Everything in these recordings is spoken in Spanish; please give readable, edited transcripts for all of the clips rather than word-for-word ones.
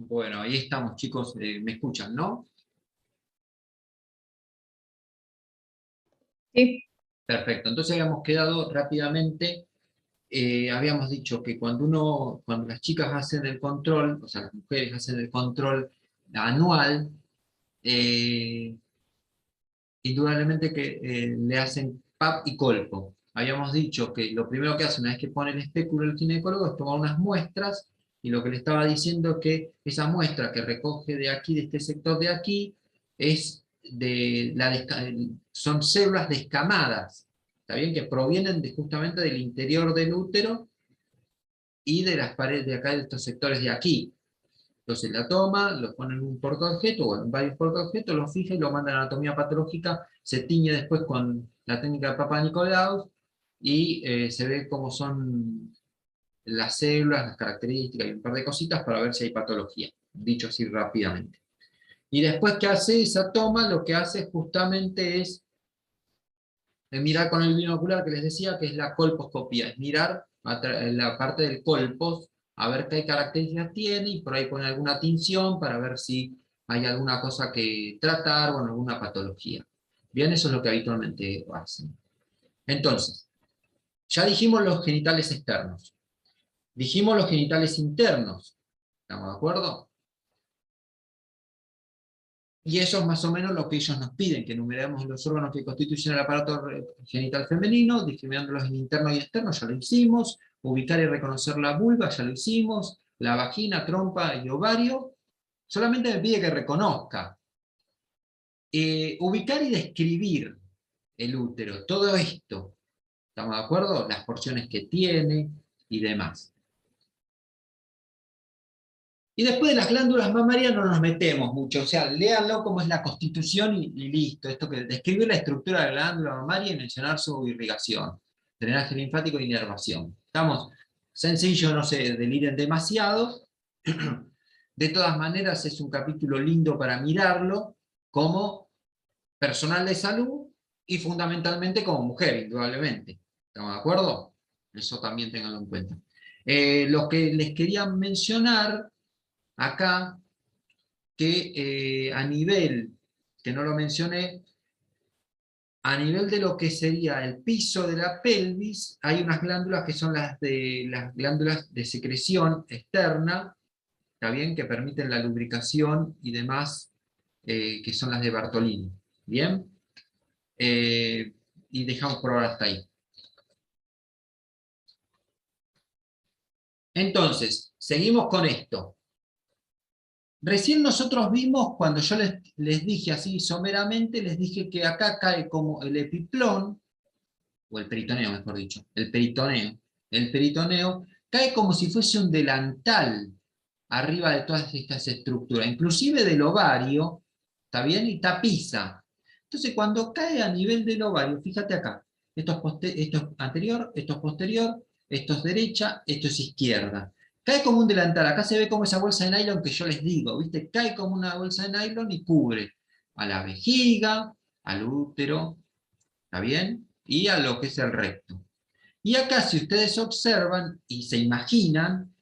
Bueno, ahí estamos, chicos. ¿Me escuchan, no? Sí, Perfecto. Entonces habíamos quedado rápidamente, habíamos dicho que cuando las chicas hacen el control, o sea, las mujeres hacen el control anual, eh, indudablemente que le hacen PAP y colpo. Habíamos dicho que lo primero que hace una vez que pone el espéculo el ginecólogo es tomar unas muestras, y lo que le estaba diciendo es que esa muestra que recoge de aquí, de este sector de aquí, es son células descamadas, ¿está bien? Que provienen justamente del interior del útero y de las paredes de acá, de estos sectores de aquí. Entonces la toma, lo pone en un portaobjeto o en varios portaobjetos, lo fija y lo manda a anatomía patológica, se tiñe después con la técnica de Papa Nicolau y se ve cómo son las células, las características y un par de cositas para ver si hay patología, dicho así rápidamente. Y después que hace esa toma, lo que hace justamente es mirar con el binocular que les decía, que es la colposcopía, es mirar la parte del colpos, a ver qué características tiene, y por ahí poner alguna tinción para ver si hay alguna cosa que tratar, o alguna patología. Bien, eso es lo que habitualmente hacen. Entonces, ya dijimos los genitales externos. Dijimos los genitales internos. ¿Estamos de acuerdo? Y eso es más o menos lo que ellos nos piden, que enumeremos los órganos que constituyen el aparato genital femenino, discriminándolos en interno y externo, ya lo hicimos. Ubicar y reconocer la vulva, ya lo hicimos. La vagina, trompa y ovario. Solamente me pide que reconozca. Ubicar y describir el útero, todo esto. ¿Estamos de acuerdo? Las porciones que tiene y demás. Y después de las glándulas mamarias no nos metemos mucho, o sea, léanlo como es la constitución y listo. Esto que describir la estructura de la glándula mamaria y mencionar su irrigación, drenaje linfático e inervación. Estamos sencillo, no se deliren demasiado. De todas maneras, es un capítulo lindo para mirarlo como personal de salud y fundamentalmente como mujer, indudablemente. ¿Estamos de acuerdo? Eso también tenganlo en cuenta. Lo que les quería mencionar acá, que a nivel, que no lo mencioné, a nivel de lo que sería el piso de la pelvis, hay unas glándulas que son las glándulas de secreción externa, ¿está bien? Que permiten la lubricación y demás, que son las de Bartolini. ¿Bien? Eh, y dejamos por ahora hasta ahí. Entonces, seguimos con esto. Recién nosotros vimos, cuando yo les dije así someramente, les dije que acá cae como el epiplón, o el peritoneo mejor dicho, el peritoneo cae como si fuese un delantal arriba de todas estas estructuras, inclusive del ovario, ¿está bien? Y tapiza. Entonces cuando cae a nivel del ovario, fíjate acá, esto es anterior, esto es posterior, esto es derecha, esto es izquierda. Cae como un delantal, acá se ve como esa bolsa de nylon que yo les digo, ¿viste? Cae como una bolsa de nylon y cubre a la vejiga, al útero, ¿está bien? Y a lo que es el recto. Y acá, si ustedes observan y se imaginan,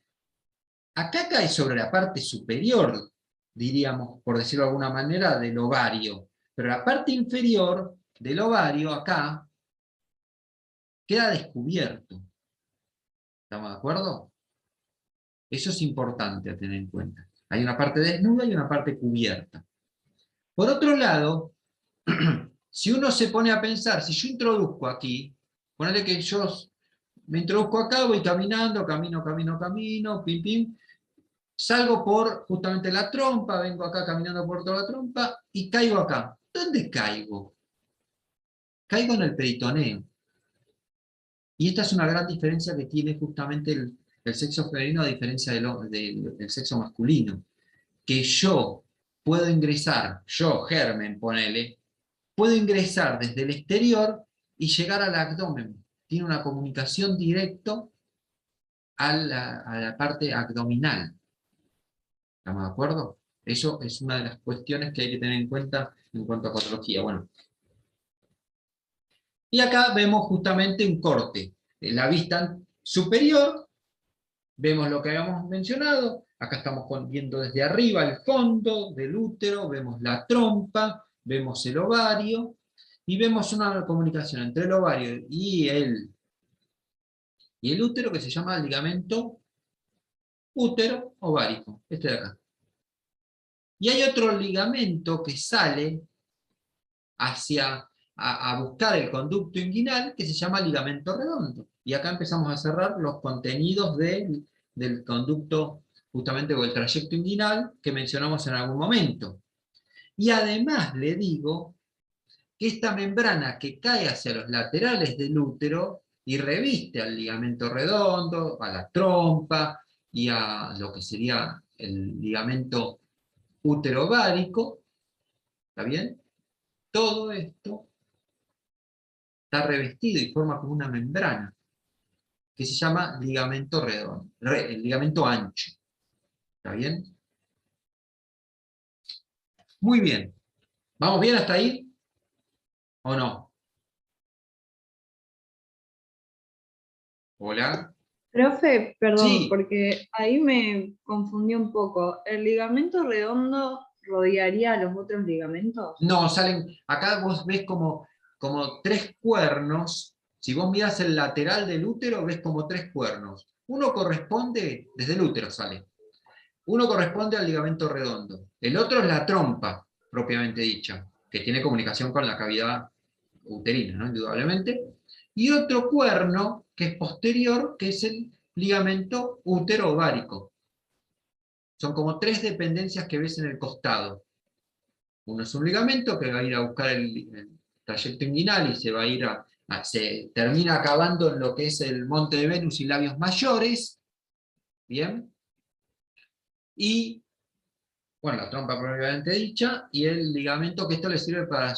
acá cae sobre la parte superior, diríamos, por decirlo de alguna manera, del ovario. Pero la parte inferior del ovario, acá, queda descubierto. ¿Estamos de acuerdo? Eso es importante a tener en cuenta. Hay una parte desnuda y una parte cubierta. Por otro lado, si uno se pone a pensar, si yo introduzco aquí, ponele que yo me introduzco acá, voy caminando, camino, pim, pim, salgo por justamente la trompa, vengo acá caminando por toda la trompa y caigo acá. ¿Dónde caigo? Caigo en el peritoneo. Y esta es una gran diferencia que tiene justamente el sexo femenino a diferencia del sexo masculino. Que yo puedo ingresar, yo, germen, ponele, puedo ingresar desde el exterior y llegar al abdomen. Tiene una comunicación directa a la parte abdominal. ¿Estamos de acuerdo? Eso es una de las cuestiones que hay que tener en cuenta en cuanto a patología. Bueno, y acá vemos justamente un corte. En la vista superior, vemos lo que habíamos mencionado, Acá estamos viendo desde arriba el fondo del útero, vemos la trompa, vemos el ovario, y vemos una comunicación entre el ovario y el útero que se llama ligamento útero ovárico, este de acá. Y hay otro ligamento que sale a buscar el conducto inguinal que se llama ligamento redondo. Y acá empezamos a cerrar los contenidos del conducto, justamente con el trayecto inguinal que mencionamos en algún momento. Y además le digo que esta membrana que cae hacia los laterales del útero y reviste al ligamento redondo, a la trompa y a lo que sería el ligamento útero-ovárico, ¿está bien? Todo esto está revestido y forma como una membrana que se llama ligamento redondo, el ligamento ancho, ¿está bien? Muy bien. ¿Vamos bien hasta ahí? ¿O no? ¿Hola? Profe, perdón, Sí. porque ahí me confundí un poco. ¿El ligamento redondo rodearía a los otros ligamentos? No, salen, acá vos ves como tres cuernos, si vos mirás el lateral del útero, ves como tres cuernos. Uno corresponde, desde el útero sale, uno corresponde al ligamento redondo, el otro es la trompa, propiamente dicha, que tiene comunicación con la cavidad uterina, ¿no? Indudablemente, y otro cuerno, que es posterior, que es el ligamento útero-ovárico. Son como tres dependencias que ves en el costado. Uno es un ligamento que va a ir a buscar el trayecto inguinal y se va a ir se termina acabando en lo que es el monte de Venus y labios mayores, ¿bien? Y, bueno, la trompa propiamente dicha, y el ligamento que esto le sirve para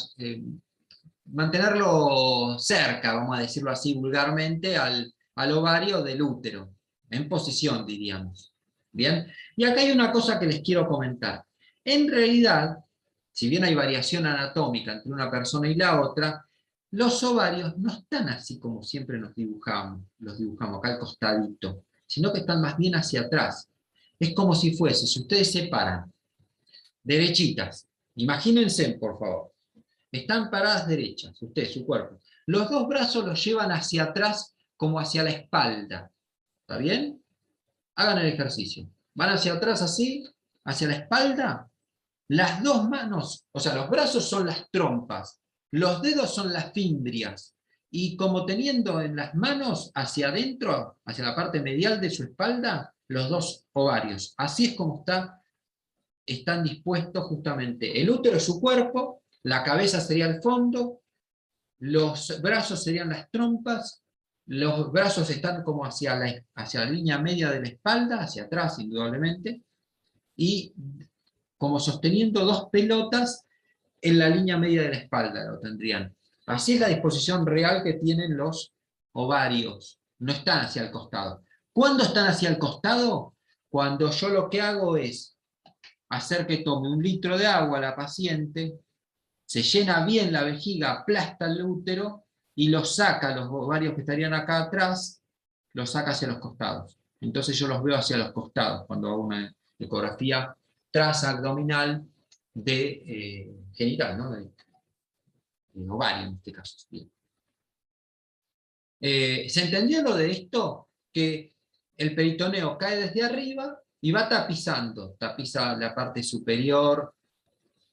mantenerlo cerca, vamos a decirlo así vulgarmente, al ovario del útero, en posición, diríamos. ¿Bien? Y acá hay una cosa que les quiero comentar. En realidad, si bien hay variación anatómica entre una persona y la otra, los ovarios no están así como siempre los dibujamos acá al costadito, sino que están más bien hacia atrás. Es como si fuese, si ustedes se paran, derechitas, imagínense, por favor, están paradas derechas, usted, su cuerpo. Los dos brazos los llevan hacia atrás como hacia la espalda. ¿Está bien? Hagan el ejercicio. Van hacia atrás así, hacia la espalda. Las dos manos, o sea, los brazos son las trompas, los dedos son las fimbrias. Y como teniendo en las manos hacia adentro, hacia la parte medial de su espalda, los dos ovarios. Así es como están dispuestos justamente. El útero es su cuerpo, la cabeza sería el fondo, los brazos serían las trompas, los brazos están como hacia la línea media de la espalda, hacia atrás indudablemente, y como sosteniendo dos pelotas en la línea media de la espalda lo tendrían. Así es la disposición real que tienen los ovarios, no están hacia el costado. ¿Cuándo están hacia el costado? Cuando yo lo que hago es hacer que tome 1 litro de agua a la paciente, se llena bien la vejiga, aplasta el útero y lo saca, los ovarios que estarían acá atrás, los saca hacia los costados. Entonces yo los veo hacia los costados cuando hago una ecografía transabdominal de genital, ¿no? De ovario en este caso. Bien. ¿Se entendió lo de esto? Que el peritoneo cae desde arriba y va tapizando, tapiza la parte superior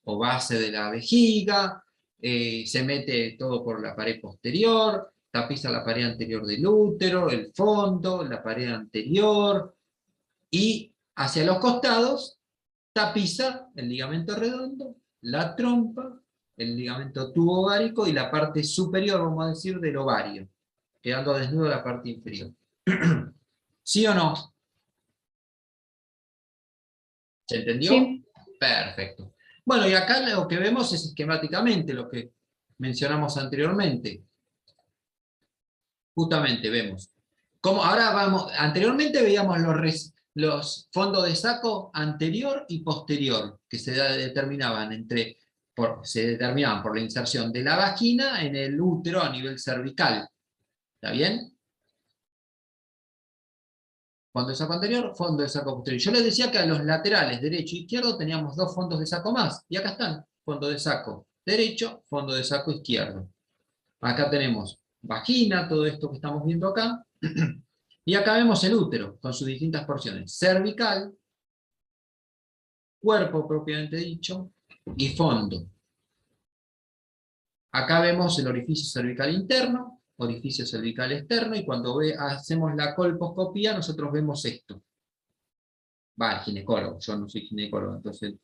o base de la vejiga, se mete todo por la pared posterior, tapiza la pared anterior del útero, el fondo, la pared anterior, y hacia los costados tapiza el ligamento redondo, la trompa, el ligamento tubo ovárico y la parte superior, vamos a decir, del ovario, quedando desnudo la parte inferior. ¿Sí o no? ¿Se entendió? Sí. Perfecto. Bueno, y acá lo que vemos es esquemáticamente lo que mencionamos anteriormente. Justamente vemos. Como ahora vamos, anteriormente veíamos los fondos de saco anterior y posterior, que se determinaban por la inserción de la vagina en el útero a nivel cervical. ¿Está bien? Fondo de saco anterior, fondo de saco posterior. Yo les decía que a los laterales, derecho e izquierdo, teníamos 2 fondos de saco más. Y acá están, fondo de saco derecho, fondo de saco izquierdo. Acá tenemos vagina, todo esto que estamos viendo acá. Y acá vemos el útero, con sus distintas porciones. Cervical, cuerpo propiamente dicho, y fondo. Acá vemos el orificio cervical interno, orificio cervical externo, y cuando hacemos la colposcopía, nosotros vemos esto. Va, el ginecólogo, yo no soy ginecólogo, entonces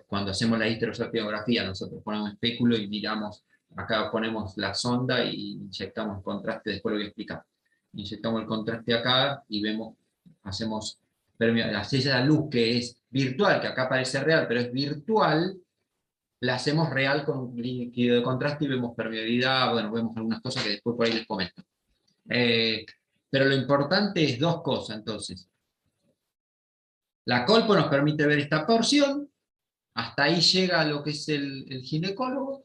cuando hacemos la histerosalpingografía, nosotros ponemos espéculo y miramos, acá ponemos la sonda y inyectamos el contraste, después lo voy a explicar. Inyectamos el contraste acá y vemos, hacemos la luz que es virtual, que acá parece real, pero es virtual, la hacemos real con líquido de contraste y vemos permeabilidad, bueno, vemos algunas cosas que después por ahí les comento. Pero lo importante es 2 cosas, entonces. La colpo nos permite ver esta porción, hasta ahí llega lo que es el ginecólogo.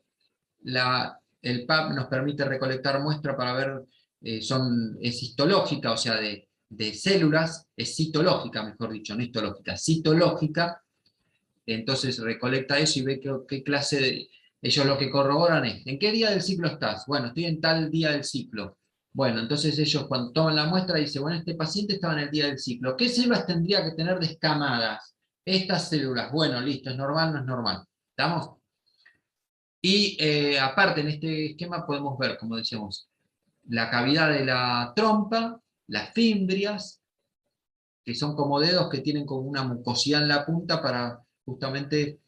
El PAP nos permite recolectar muestra para ver, es histológica, o sea, de células, es citológica, mejor dicho, no histológica, citológica. Entonces recolecta eso y ve qué clase de... Ellos lo que corroboran es, ¿en qué día del ciclo estás? Bueno, estoy en tal día del ciclo. Bueno, entonces ellos cuando toman la muestra dicen, bueno, este paciente estaba en el día del ciclo. ¿Qué células tendría que tener descamadas? Estas células. Bueno, listo, ¿es normal? No es normal. ¿Estamos? Y aparte en este esquema podemos ver, como decíamos, la cavidad de la trompa, las fimbrias, que son como dedos que tienen como una mucosidad en la punta para justamente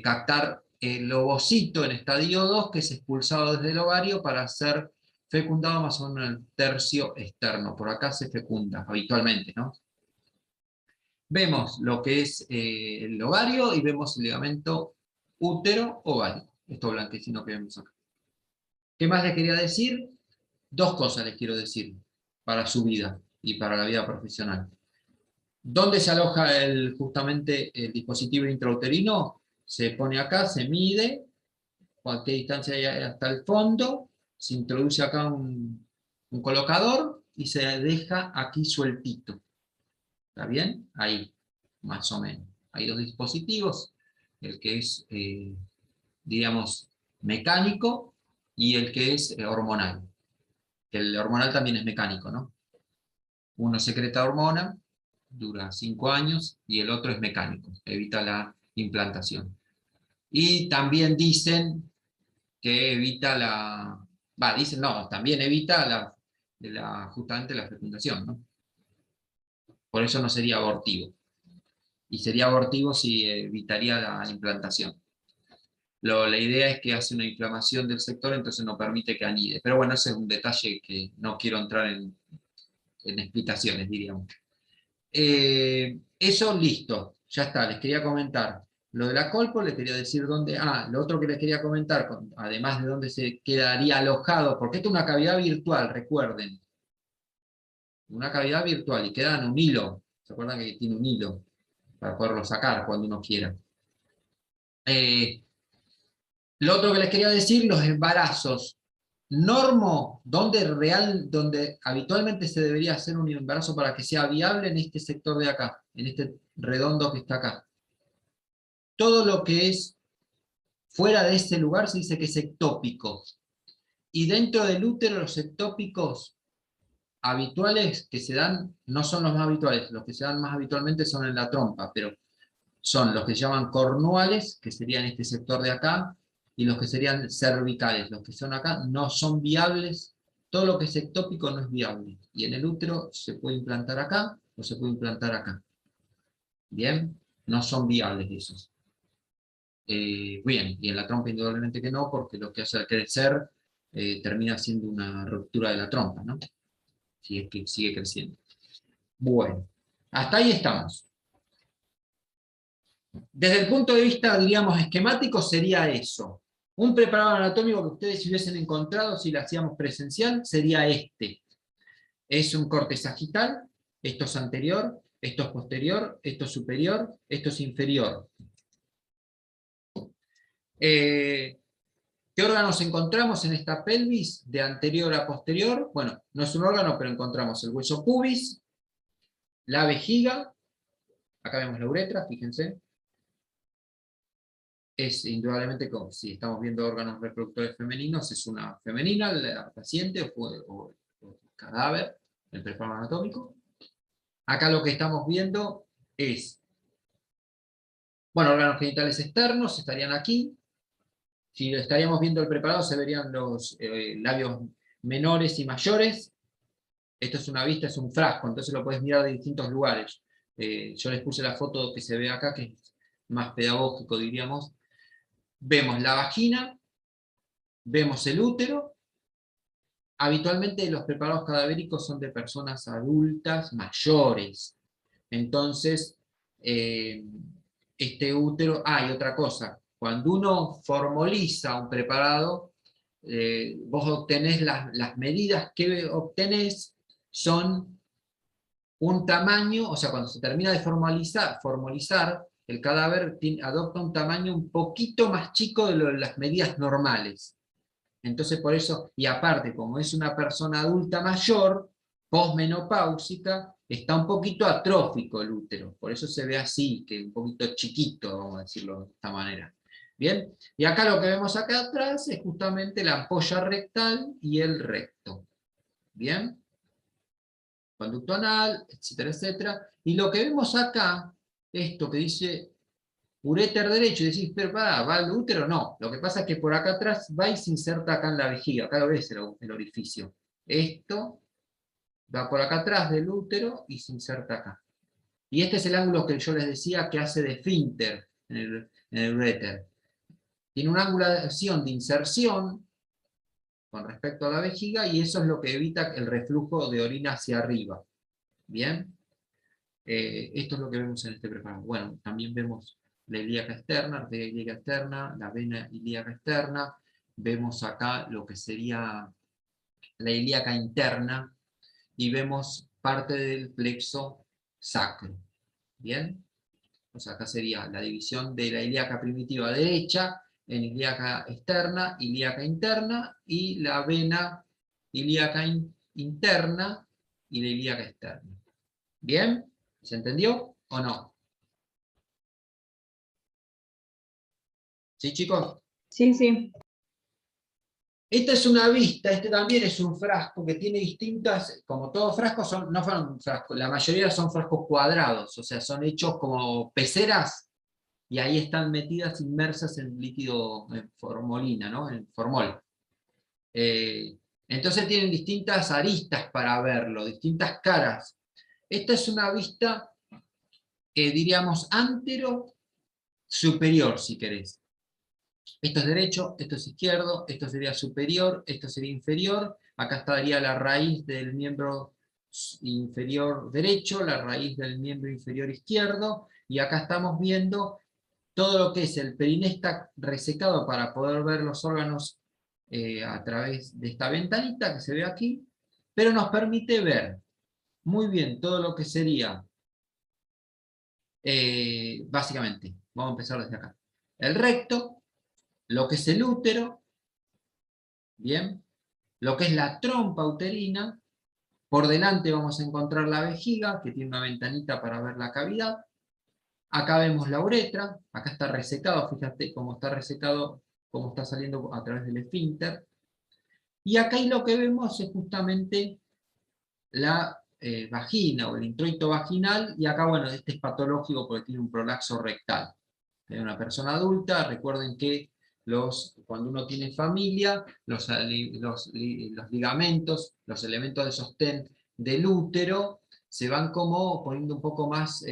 captar el ovocito en estadio 2, que es expulsado desde el ovario para ser fecundado más o menos en el tercio externo. Por acá se fecunda habitualmente, ¿no? Vemos lo que es el ovario y vemos el ligamento útero-ovario. Esto blanquecino que vemos acá. ¿Qué más les quería decir? 2 cosas les quiero decir para su vida y para la vida profesional. ¿Dónde se aloja justamente el dispositivo intrauterino? Se pone acá, se mide, a qué distancia hay hasta el fondo, se introduce acá un colocador y se deja aquí sueltito. ¿Está bien? Ahí, más o menos. Hay 2 dispositivos, el que es, digamos, mecánico y el que es hormonal. El hormonal también es mecánico, ¿no? Uno secreta hormona, dura 5 años, y el otro es mecánico, evita la implantación. Y también dicen que evita dicen no, también evita justamente la fecundación, ¿no? Por eso no sería abortivo. Y sería abortivo si evitaría la implantación. La idea es que hace una inflamación del sector, entonces no permite que anide. Pero bueno, ese es un detalle que no quiero entrar en explicaciones, diríamos. Eso listo, ya está, les quería comentar. Lo de la colpo, les quería decir dónde... lo otro que les quería comentar, además de dónde se quedaría alojado, porque esto es una cavidad virtual, recuerden. Una cavidad virtual, y queda en un hilo. ¿Se acuerdan que tiene un hilo? Para poderlo sacar cuando uno quiera. Lo otro que les quería decir, los embarazos. Donde habitualmente se debería hacer un embarazo para que sea viable en este sector de acá, en este redondo que está acá. Todo lo que es fuera de ese lugar se dice que es ectópico. Y dentro del útero los ectópicos habituales que se dan, no son los más habituales, los que se dan más habitualmente son en la trompa, pero son los que se llaman cornuales, que serían este sector de acá, y los que serían cervicales, los que son acá, no son viables. Todo lo que es ectópico no es viable. Y en el útero se puede implantar acá o se puede implantar acá. Bien, no son viables esos. Bien, y en la trompa indudablemente que no, porque lo que hace al crecer termina siendo una ruptura de la trompa, ¿no? Si es que sigue creciendo. Bueno, hasta ahí estamos. Desde el punto de vista, diríamos, esquemático, sería eso. Un preparador anatómico que ustedes hubiesen encontrado si lo hacíamos presencial, sería este. Es un corte sagital, esto es anterior, esto es posterior, esto es superior, esto es inferior. ¿Qué órganos encontramos en esta pelvis de anterior a posterior? Bueno, no es un órgano, pero encontramos el hueso pubis, la vejiga, acá vemos la uretra, fíjense. Es indudablemente, como si estamos viendo órganos reproductores femeninos, es una femenina, la paciente o el cadáver, el preparado anatómico. Acá lo que estamos viendo es, bueno, órganos genitales externos, estarían aquí. Si estaríamos viendo el preparado, se verían los labios menores y mayores. Esto es una vista, es un frasco, entonces lo puedes mirar de distintos lugares. Yo les puse la foto que se ve acá, que es más pedagógico, diríamos. Vemos la vagina, vemos el útero. Habitualmente los preparados cadavéricos son de personas adultas mayores. Entonces, este útero... Ah, y otra cosa, cuando uno formaliza un preparado, vos obtenés las medidas que obtenés son un tamaño, o sea, cuando se termina de formalizar el cadáver adopta un tamaño un poquito más chico de las medidas normales. Entonces por eso, y aparte, como es una persona adulta mayor, posmenopáusica, está un poquito atrófico el útero, por eso se ve así, que un poquito chiquito, vamos a decirlo de esta manera. Bien, y acá lo que vemos acá atrás es justamente la ampolla rectal y el recto. Bien, conducto anal, etcétera, etcétera. Y lo que vemos acá, esto que dice uréter derecho, y decís, pero ¿va al útero? No, lo que pasa es que por acá atrás va y se inserta acá en la vejiga, acá lo ves el orificio. Esto va por acá atrás del útero y se inserta acá. Y este es el ángulo que yo les decía que hace de esfínter en el uréter. Tiene una angulación de inserción con respecto a la vejiga y eso es lo que evita el reflujo de orina hacia arriba. ¿Bien? Esto es lo que vemos en este preparado. Bueno, también vemos la ilíaca externa, arteria ilíaca externa, la vena ilíaca externa. Vemos acá lo que sería la ilíaca interna y vemos parte del plexo sacro. ¿Bien? O sea, acá sería la división de la ilíaca primitiva derecha en ilíaca externa, ilíaca interna y la vena ilíaca interna y la ilíaca externa. ¿Bien? ¿Se entendió o no? ¿Sí, chicos? Sí, sí. Esta es una vista, este también es un frasco que tiene distintas, como todos frascos, no fueron frascos, la mayoría son frascos cuadrados, o sea, son hechos como peceras, y ahí están metidas, inmersas en líquido, en formolina, ¿no? En formol. Entonces tienen distintas aristas para verlo, distintas caras. Esta es una vista, diríamos, antero-superior, si querés. Esto es derecho, esto es izquierdo, esto sería superior, esto sería inferior, acá estaría la raíz del miembro inferior derecho, la raíz del miembro inferior izquierdo, y acá estamos viendo todo lo que es el periné está resecado para poder ver los órganos a través de esta ventanita que se ve aquí, pero nos permite ver muy bien todo lo que sería, básicamente, vamos a empezar desde acá, el recto, lo que es el útero, bien, lo que es la trompa uterina, por delante vamos a encontrar la vejiga, que tiene una ventanita para ver la cavidad, acá vemos la uretra, acá está resecado, fíjate cómo está resecado, cómo está saliendo a través del esfínter, y acá lo que vemos es justamente la vagina o el introito vaginal, y acá, bueno, este es patológico porque tiene un prolapso rectal. En una persona adulta, recuerden que cuando uno tiene familia, los ligamentos, los elementos de sostén del útero, se van como poniendo un poco más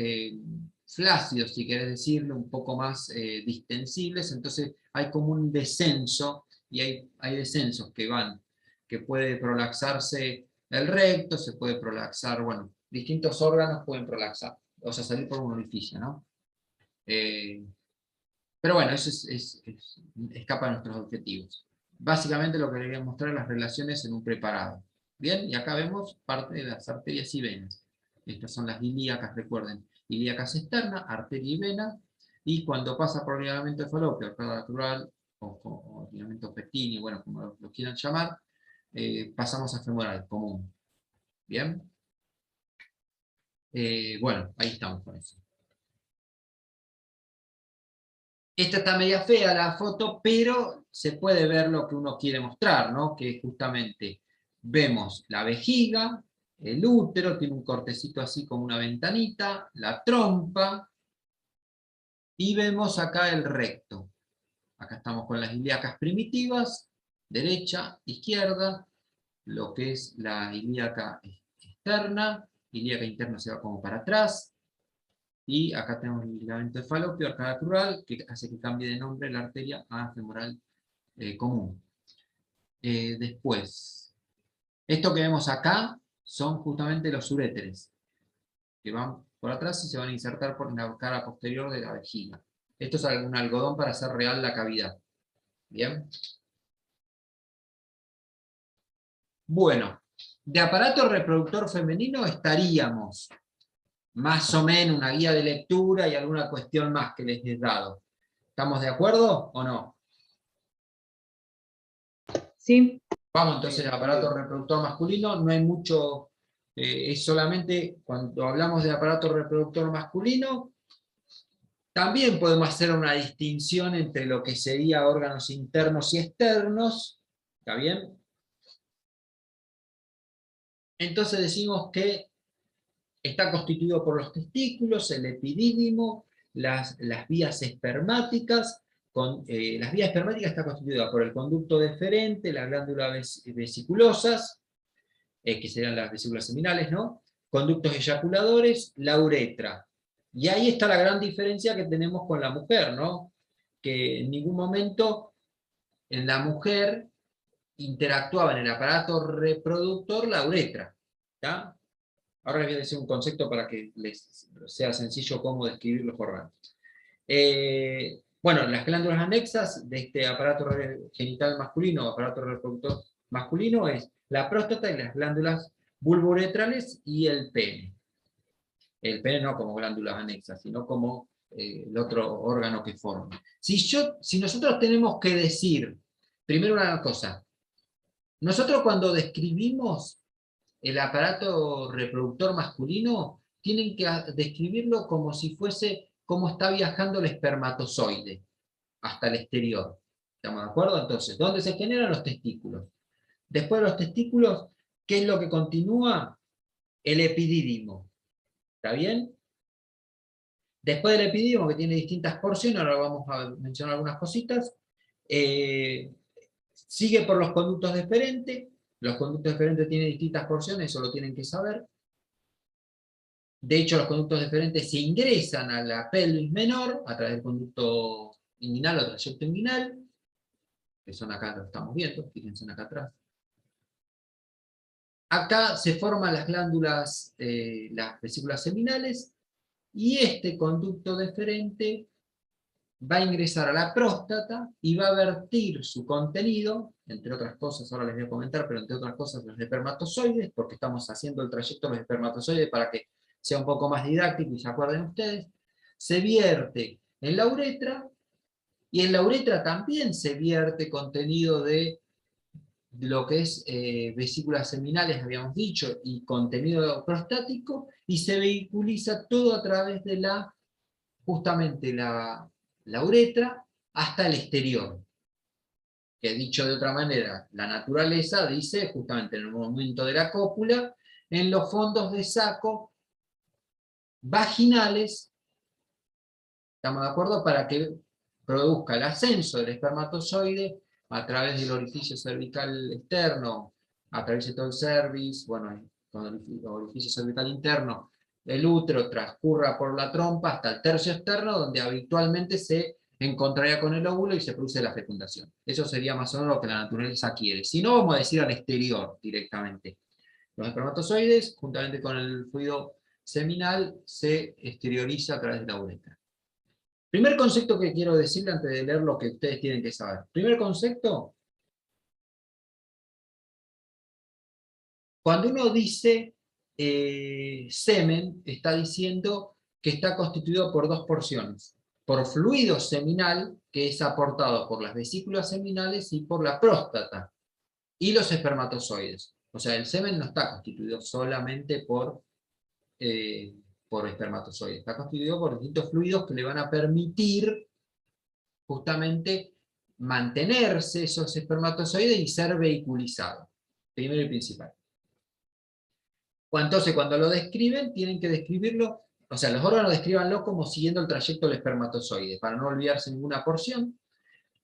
flácidos, si querés decirlo, un poco más distensibles, entonces hay como un descenso, y hay descensos que puede prolaxarse el recto, se puede prolaxar, bueno, distintos órganos pueden prolaxar, o sea, salir por un orificio, ¿no? Pero bueno, eso escapa de nuestros objetivos. Básicamente lo que quería mostrar es las relaciones en un preparado. Bien, y acá vemos parte de las arterias y venas. Estas son las ilíacas, recuerden. Ilíacas externas, arteria y vena, y cuando pasa por el ligamento de falopio, arteria natural, o ligamento Pettini, bueno, como lo quieran llamar, pasamos a femoral, común. ¿Bien? Bueno, ahí estamos con eso. Esta está media fea la foto, pero se puede ver lo que uno quiere mostrar, ¿no? Que justamente vemos la vejiga, el útero, tiene un cortecito así como una ventanita, la trompa, y vemos acá el recto. Acá estamos con las ilíacas primitivas, derecha, izquierda, lo que es la ilíaca externa, ilíaca interna se va como para atrás, y acá tenemos el ligamento de falopio, arcada crural, que hace que cambie de nombre la arteria a femoral común. Después, esto que vemos acá son justamente los uréteres, que van por atrás y se van a insertar por la cara posterior de la vejiga. Esto es un algodón para hacer real la cavidad. ¿Bien? Bueno, de aparato reproductor femenino estaríamos más o menos una guía de lectura y alguna cuestión más que les he dado. ¿Estamos de acuerdo o no? Sí. Vamos entonces al aparato reproductor masculino, no hay mucho, es solamente cuando hablamos de aparato reproductor masculino, también podemos hacer una distinción entre lo que sería órganos internos y externos, ¿está bien? Entonces decimos que está constituido por los testículos, el epidídimo, las vías espermáticas. Las vías espermáticas está constituida por el conducto deferente, las glándulas vesiculosas, que serían las vesículas seminales, ¿no? Conductos eyaculadores, la uretra. Y ahí está la gran diferencia que tenemos con la mujer, ¿no? Que en ningún momento en la mujer interactuaba en el aparato reproductor la uretra, ¿está? Ahora les voy a decir un concepto para que les sea sencillo cómo describir los órganos. Bueno, las glándulas anexas de este aparato genital masculino, aparato reproductor masculino, es la próstata y las glándulas vulvouretrales y el pene. El pene no como glándulas anexas, sino como el otro órgano que forma. Si nosotros tenemos que decir, primero una cosa, nosotros cuando describimos el aparato reproductor masculino, tienen que describirlo como si fuese cómo está viajando el espermatozoide hasta el exterior. ¿Estamos de acuerdo? Entonces, ¿dónde se generan los testículos? Después de los testículos, ¿qué es lo que continúa? El epidídimo. ¿Está bien? Después del epidídimo, que tiene distintas porciones, ahora vamos a mencionar algunas cositas, sigue por los conductos deferentes. Los conductos deferentes tienen distintas porciones, eso lo tienen que saber. De hecho, los conductos deferentes se ingresan a la pelvis menor a través del conducto inguinal o trayecto inguinal, que son acá, lo estamos viendo, fíjense acá atrás. Acá se forman las glándulas, las vesículas seminales, y este conducto deferente va a ingresar a la próstata y va a vertir su contenido, entre otras cosas, ahora les voy a comentar, pero entre otras cosas los espermatozoides, porque estamos haciendo el trayecto de los espermatozoides para que sea un poco más didáctico y se acuerden ustedes, se vierte en la uretra, y en la uretra también se vierte contenido de lo que es vesículas seminales, habíamos dicho, y contenido prostático, y se vehiculiza todo a través de justamente la uretra hasta el exterior. Que dicho de otra manera, la naturaleza dice, justamente en el momento de la cópula, en los fondos de saco vaginales, ¿estamos de acuerdo? Para que produzca el ascenso del espermatozoide a través del orificio cervical externo, atraviese todo el cervix, bueno, con el orificio cervical interno, el útero transcurra por la trompa hasta el tercio externo, donde habitualmente se encontraría con el óvulo y se produce la fecundación. Eso sería más o menos lo que la naturaleza quiere. Si no, vamos a decir al exterior directamente. Los espermatozoides, juntamente con el fluido seminal, se exterioriza a través de la uretra. Primer concepto que quiero decirle antes de leer lo que ustedes tienen que saber. Primer concepto, cuando uno dice semen, está diciendo que está constituido por dos porciones. por fluido seminal que es aportado por las vesículas seminales y por la próstata, y los espermatozoides. O sea, el semen no está constituido solamente por espermatozoides, está constituido por distintos fluidos que le van a permitir justamente mantenerse esos espermatozoides y ser vehiculizados, primero y principal. Entonces, cuando lo describen, tienen que describirlo, o sea, los órganos descríbanlo como siguiendo el trayecto del espermatozoide, para no olvidarse ninguna porción.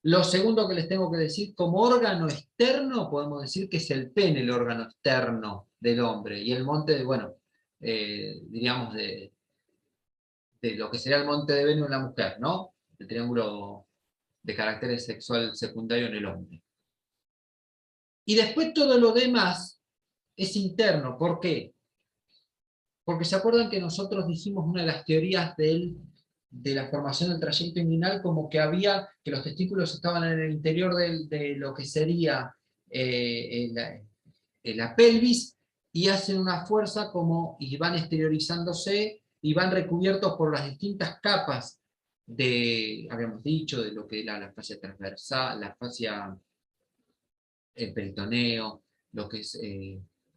Lo segundo que les tengo que decir, como órgano externo, podemos decir que es el pene el órgano externo del hombre, y el monte, bueno, diríamos, de lo que sería el monte de Venus en la mujer, ¿no? El triángulo de carácter sexual secundario en el hombre. Y después todo lo demás es interno. ¿Por qué? Porque se acuerdan que nosotros dijimos una de las teorías de la formación del trayecto inguinal, como que los testículos estaban en el interior de lo que sería la pelvis, y hacen una fuerza y van exteriorizándose y van recubiertos por las distintas capas habíamos dicho, de lo que era la fascia transversal, la fascia, el peritoneo, lo que es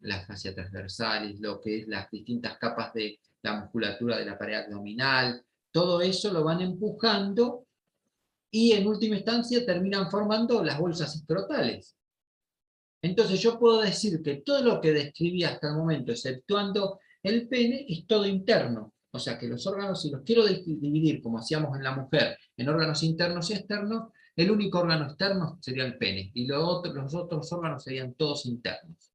la fascia transversalis, lo que es las distintas capas de la musculatura de la pared abdominal, todo eso lo van empujando y en última instancia terminan formando las bolsas escrotales. Entonces yo puedo decir que todo lo que describí hasta el momento, exceptuando el pene, es todo interno. O sea que los órganos, si los quiero dividir, como hacíamos en la mujer, en órganos internos y externos, el único órgano externo sería el pene, y los otros órganos serían todos internos.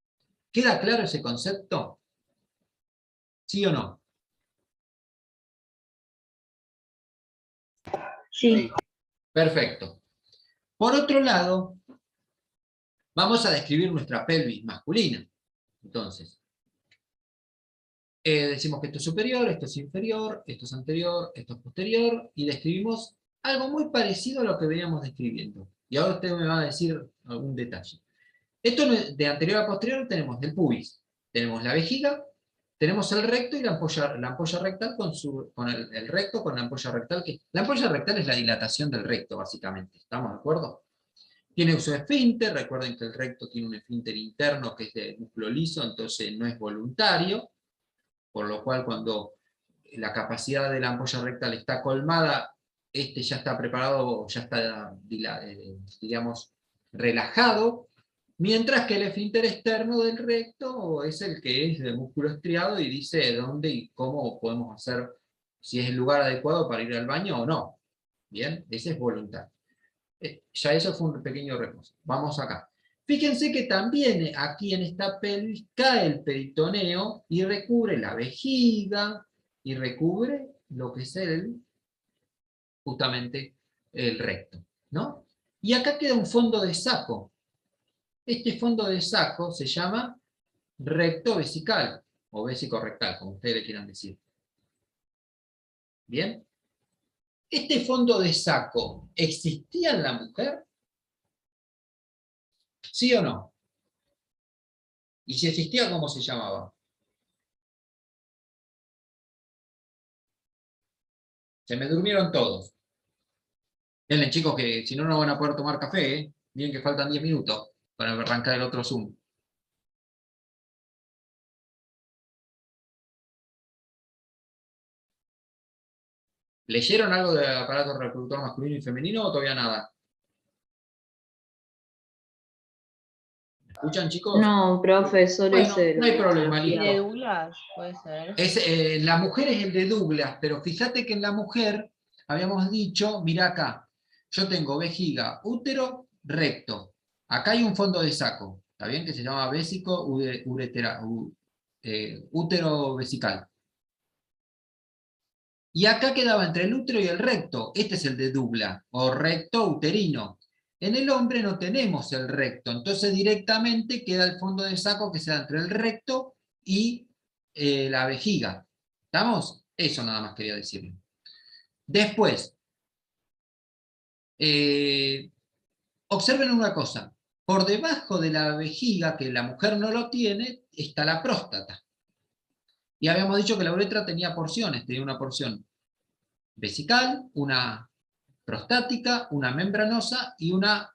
¿Queda claro ese concepto? ¿Sí o no? Sí. Perfecto. Por otro lado, vamos a describir nuestra pelvis masculina. Entonces, decimos que esto es superior, esto es inferior, esto es anterior, esto es posterior, y describimos algo muy parecido a lo que veníamos describiendo. Y ahora ustedes me van a decir algún detalle. Esto de anterior a posterior tenemos el pubis, tenemos la vejiga, tenemos el recto y la ampolla rectal con el recto, con la ampolla rectal. La ampolla rectal es la dilatación del recto, básicamente. ¿Estamos de acuerdo? Tiene uso de esfínter, recuerden que el recto tiene un esfínter interno que es de músculo liso, entonces no es voluntario, por lo cual cuando la capacidad de la ampolla rectal está colmada, este ya está preparado, ya está, digamos, relajado, mientras que el esfínter externo del recto es el que es de músculo estriado y dice dónde y cómo podemos hacer, si es el lugar adecuado para ir al baño o no. Bien, ese es voluntario. Ya eso fue un pequeño reposo. Vamos acá. Fíjense que también aquí en esta pelvis cae el peritoneo y recubre la vejiga y recubre lo que es justamente el recto, ¿no? Y acá queda un fondo de saco. Este fondo de saco se llama recto vesical o vésico rectal, como ustedes le quieran decir. ¿Bien? ¿Este fondo de saco existía en la mujer? ¿Sí o no? Y si existía, ¿cómo se llamaba? Se me durmieron todos. Denle, chicos, que si no, no van a poder tomar café, ¿eh? Miren que faltan 10 minutos para arrancar el otro Zoom. ¿Leyeron algo del aparato reproductor masculino y femenino o todavía nada? ¿Escuchan, chicos? No, profe, solo Bueno, hice no hay problema, ¿Y de listo. Douglas? Puede ser. La mujer es el de Douglas, pero fíjate que en la mujer habíamos dicho, mira acá, yo tengo vejiga, útero, recto. Acá hay un fondo de saco, ¿está bien? Que se llama útero vesical. Y acá quedaba entre el útero y el recto. Este es el de Douglas, o recto uterino. En el hombre no tenemos el recto, entonces directamente queda el fondo de saco que sea entre el recto y la vejiga. ¿Estamos? Eso nada más quería decirle. Después, observen una cosa. Por debajo de la vejiga, que la mujer no lo tiene, está la próstata. Y habíamos dicho que la uretra tenía porciones, tenía una porción vesical, una prostática, una membranosa y una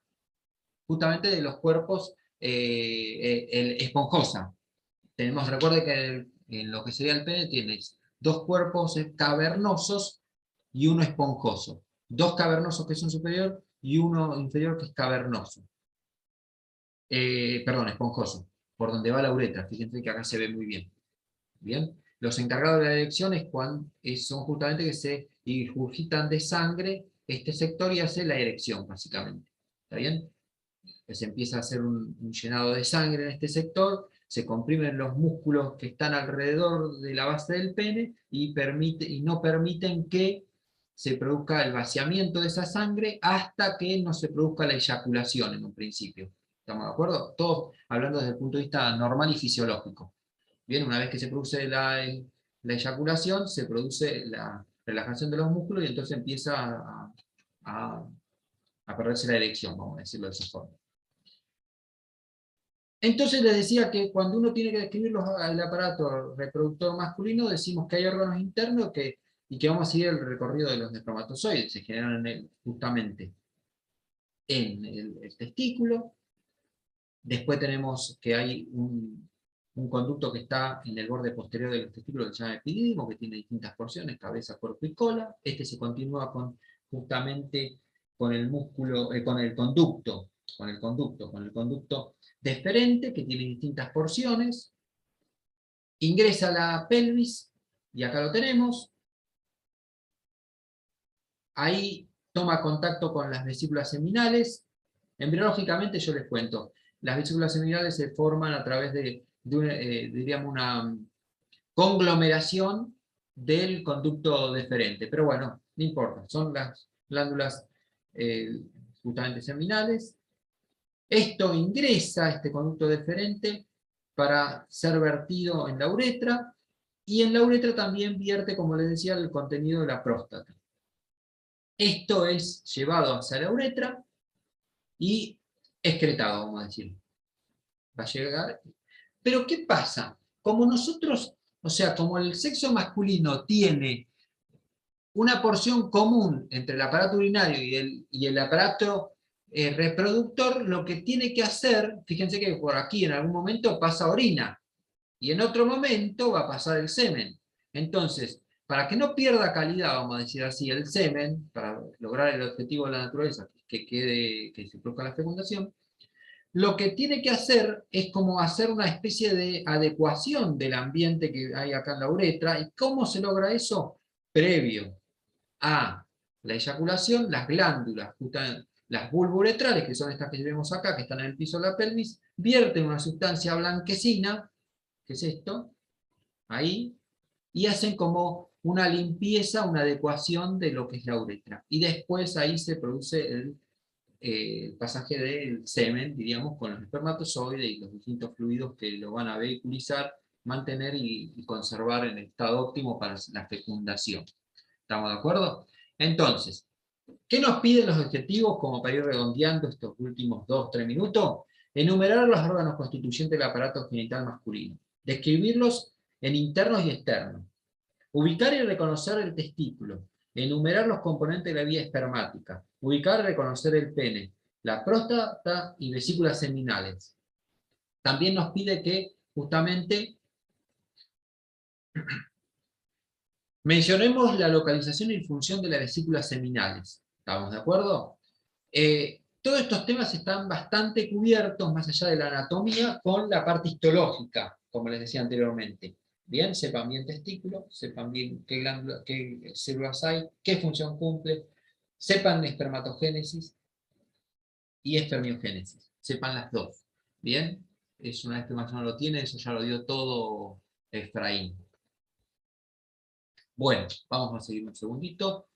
justamente de los cuerpos esponjosa. Recuerde que en lo que sería el pene tienes dos cuerpos cavernosos y uno esponjoso. Dos cavernosos que son superior y uno inferior que es cavernoso. Perdón, esponjoso, por donde va la uretra. Fíjense que acá se ve muy bien. ¿Bien? Los encargados de la erección son justamente que se ingurgitan de sangre este sector y hace la erección, básicamente. ¿Está bien? Que se empieza a hacer un llenado de sangre en este sector, se comprimen los músculos que están alrededor de la base del pene y no permiten que se produzca el vaciamiento de esa sangre hasta que no se produzca la eyaculación en un principio. ¿Estamos de acuerdo? Todos hablando desde el punto de vista normal y fisiológico. Bien, una vez que se produce la eyaculación, se produce la relajación de los músculos y entonces empieza a perderse la erección, vamos a decirlo de esa forma. Entonces les decía que cuando uno tiene que describir el aparato reproductor masculino, decimos que hay órganos internos y que vamos a seguir el recorrido de los espermatozoides. Se generan justamente en el testículo. Después tenemos que hay un conducto que está en el borde posterior del testículo que se llama epidídimo, que tiene distintas porciones, cabeza, cuerpo y cola. Este se continúa justamente con el músculo, con el conducto deferente, que tiene distintas porciones, ingresa a la pelvis, y acá lo tenemos, ahí toma contacto con las vesículas seminales. Embriológicamente yo les cuento, las vesículas seminales se forman a través de diríamos una conglomeración del conducto deferente, pero bueno, no importa, son las glándulas justamente seminales. Esto ingresa, este conducto deferente, para ser vertido en la uretra, y en la uretra también vierte, como les decía, el contenido de la próstata. Esto es llevado hacia la uretra y excretado, vamos a decir. Va a llegar. Pero ¿qué pasa? Como nosotros, o sea, como el sexo masculino tiene una porción común entre el aparato urinario y el aparato reproductor, lo que tiene que hacer, fíjense que por aquí en algún momento pasa orina, y en otro momento va a pasar el semen. Entonces, para que no pierda calidad, vamos a decir así, el semen, para lograr el objetivo de la naturaleza, que se produzca la fecundación, lo que tiene que hacer es como hacer una especie de adecuación del ambiente que hay acá en la uretra. ¿Y cómo se logra eso? Previo a la eyaculación, las glándulas, las bulbouretrales, que son estas que vemos acá, que están en el piso de la pelvis, vierten una sustancia blanquecina, que es esto, ahí, y hacen como una limpieza, una adecuación de lo que es la uretra. Y después ahí se produce el pasaje del semen, diríamos, con los espermatozoides y los distintos fluidos que lo van a vehiculizar, mantener y conservar en estado óptimo para la fecundación. ¿Estamos de acuerdo? Entonces, ¿qué nos piden los objetivos como para ir redondeando estos últimos 2-3 minutos? Enumerar los órganos constituyentes del aparato genital masculino. Describirlos en internos y externos. Ubicar y reconocer el testículo. Enumerar los componentes de la vía espermática. Ubicar y reconocer el pene, la próstata y vesículas seminales. También nos pide que justamente mencionemos la localización y función de las vesículas seminales. ¿Estamos de acuerdo? Todos estos temas están bastante cubiertos, más allá de la anatomía, con la parte histológica, como les decía anteriormente. Bien, sepan bien testículo, sepan bien qué células hay, qué función cumple, sepan espermatogénesis y espermiogénesis, sepan las dos. Bien, es una vez que más o menos lo tiene, eso ya lo dio todo Efraín. Bueno, vamos a seguir un segundito.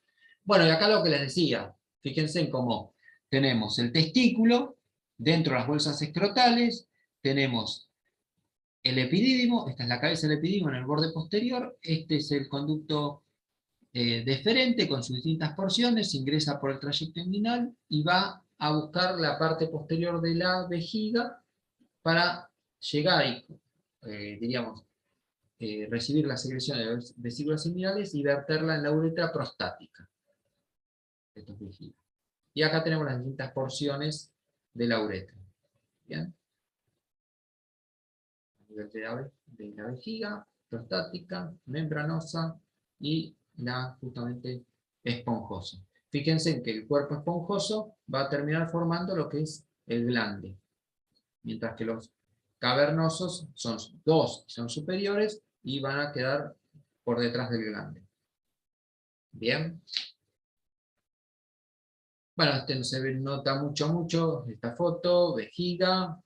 Bueno, y acá lo que les decía, fíjense en cómo tenemos el testículo, dentro de las bolsas escrotales, tenemos el epidídimo, esta es la cabeza del epidídimo en el borde posterior, este es el conducto deferente con sus distintas porciones, ingresa por el trayecto inguinal y va a buscar la parte posterior de la vejiga para llegar, diríamos, recibir la secreción de vesículas seminales y verterla en la uretra prostática. Esto es vejiga. Y acá tenemos las distintas porciones de la uretra. ¿Bien? A nivel de la vejiga, prostática, membranosa y la justamente esponjosa. Fíjense en que el cuerpo esponjoso va a terminar formando lo que es el glande, mientras que los cavernosos son dos, son superiores y van a quedar por detrás del glande. Bien. Bueno, este no se nota mucho esta foto, vejiga.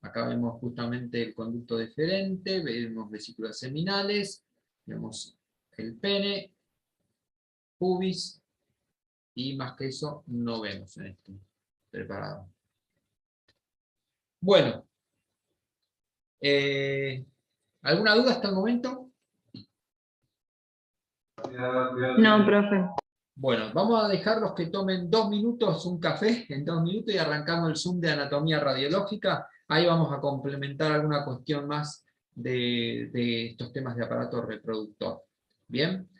Acá vemos justamente el conducto deferente, vemos vesículas seminales, vemos el pene, pubis, y más que eso no vemos en este preparado. Bueno, ¿alguna duda hasta el momento? No, profe. Bueno, vamos a dejarlos que tomen 2 minutos un café, en 2 minutos, y arrancamos el Zoom de anatomía radiológica. Ahí vamos a complementar alguna cuestión más de estos temas de aparato reproductor. Bien,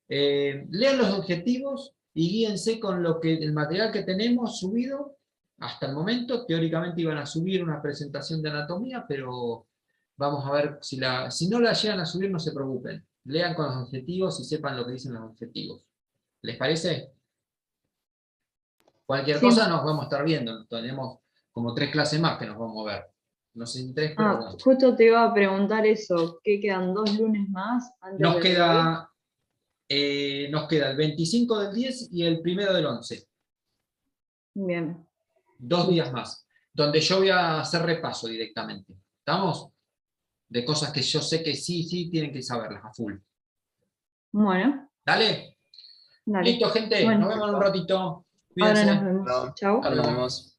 lean los objetivos y guíense con el material que tenemos subido hasta el momento. Teóricamente iban a subir una presentación de anatomía, pero vamos a ver si no la llegan a subir, no se preocupen. Lean con los objetivos y sepan lo que dicen los objetivos. ¿Les parece? Cualquier cosa nos vamos a estar viendo. Tenemos como 3 clases más que nos vamos a ver. No sé si 3, pero bueno. Justo te iba a preguntar eso. ¿Qué quedan 2 lunes más antes Nos del queda el 25 del 10 y el 1 del 11. Bien. 2 días más. Donde yo voy a hacer repaso directamente. ¿Estamos? De cosas que yo sé que sí tienen que saberlas a full. Bueno. ¿Dale? Dale. Listo, gente. Bueno. Nos vemos en un ratito. Ahora Cuídense. nos vemos. Chao. Ahora nos vemos.